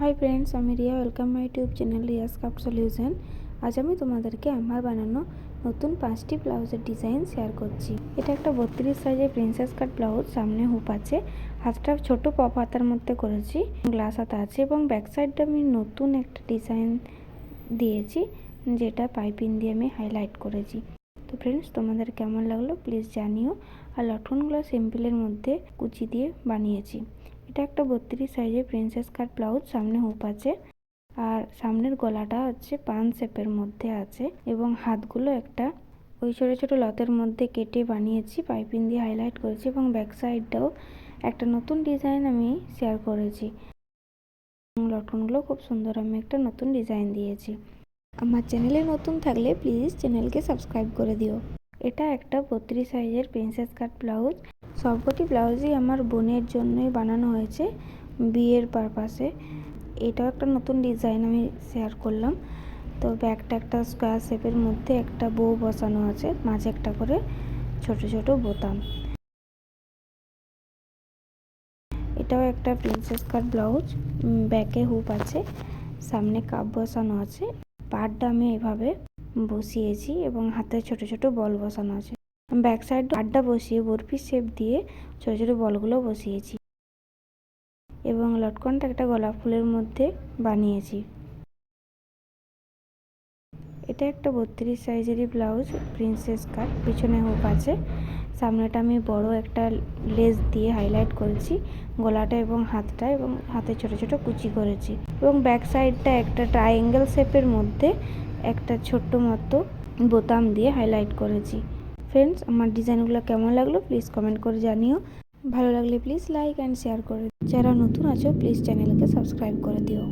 Hi friends, আমি Riya. Welcome my YouTube channel Riya's cup solution. আজ আমি তোমাদেরকে আমার বানানো নতুন 5টি ব্লাউজের ডিজাইন শেয়ার করছি। এটা একটা 32 সাইজের প্রিন্সেস কাট ব্লাউজ। সামনে হুপ আছে, হাতটা ছোট পপ হাতার মধ্যে করেছি, গ্লাস হাতা আছে এবং ব্যাক সাইডটা আমি নতুন একটা ডিজাইন দিয়েছি, যেটা পাইপিং দিয়ে আমি হাইলাইট করেছি। তো ফ্রেন্ডস, তোমাদের কেমন লাগলো প্লিজ জানিও। আর লটকনগুলো সিম্পলের মধ্যে কুচি দিয়ে বানিয়েছি। এটা একটা 32 সাইজের প্রিন্সেস কাট ব্লাউজ। সামনে হুপ আছে আর সামনের গলাটা হচ্ছে পান শেপের মধ্যে আছে এবং হাতগুলো একটা ওই ছোটো ছোটো লতের মধ্যে কেটে বানিয়েছি, পাইপিং দিয়ে হাইলাইট করেছি এবং ব্যাক সাইডটাও একটা নতুন ডিজাইন আমি শেয়ার করেছি। লটকনগুলো খুব সুন্দর, আমি একটা নতুন ডিজাইন দিয়েছি। আমার চ্যানেলে নতুন থাকলে প্লিজ চ্যানেলকে সাবস্ক্রাইব করে দিও। এটা একটা 32 সাইজের প্রিন্সেস কাট ব্লাউজ। সবকটি ব্লাউজই আমার বোনের জন্যই বানানো হয়েছে, বিয়ের পারপাসে। এটাও একটা নতুন ডিজাইন আমি শেয়ার করলাম। তো ব্যাকটা একটা স্কোয়ার শেপের মধ্যে একটা বো বসানো আছে, মাঝে একটা করে ছোট ছোট বোতাম। এটাও একটা প্রিন্সেস কাট ব্লাউজ। ব্যাকে হুপ আছে, সামনে কাপ বসানো আছে। পাড়টা আমি এভাবে বসিয়েছি এবং হাতে ছোট ছোট বল বসানো আছে। ব্যাক সাইড পাড়টা বসিয়ে বরফি শেপ দিয়ে ছোট ছোট বলগুলো বসিয়েছি এবং লটকনটা একটা গোলাপ ফুলের মধ্যে বানিয়েছি। এটা একটা 32 সাইজেরই ব্লাউজ, প্রিন্সেস কাট। পিছনে হুপ আছে, সামনেটা আমি বড় একটা লেস দিয়ে হাইলাইট করেছি, গলাটা এবং হাতটা, এবং হাতে ছোট ছোট কুচি করেছি এবং ব্যাক সাইডটা একটা ট্রায়াঙ্গেল শেপের মধ্যে একটা ছোট্ট মতো বোতাম দিয়ে হাইলাইট করেছি। ফ্রেন্ডস, আমার ডিজাইনগুলো কেমন লাগলো প্লিজ কমেন্ট করে জানিও। ভালো লাগলে প্লিজ লাইক অ্যান্ড শেয়ার করে। যারা নতুন আছো প্লিজ চ্যানেলকে সাবস্ক্রাইব করে দিও।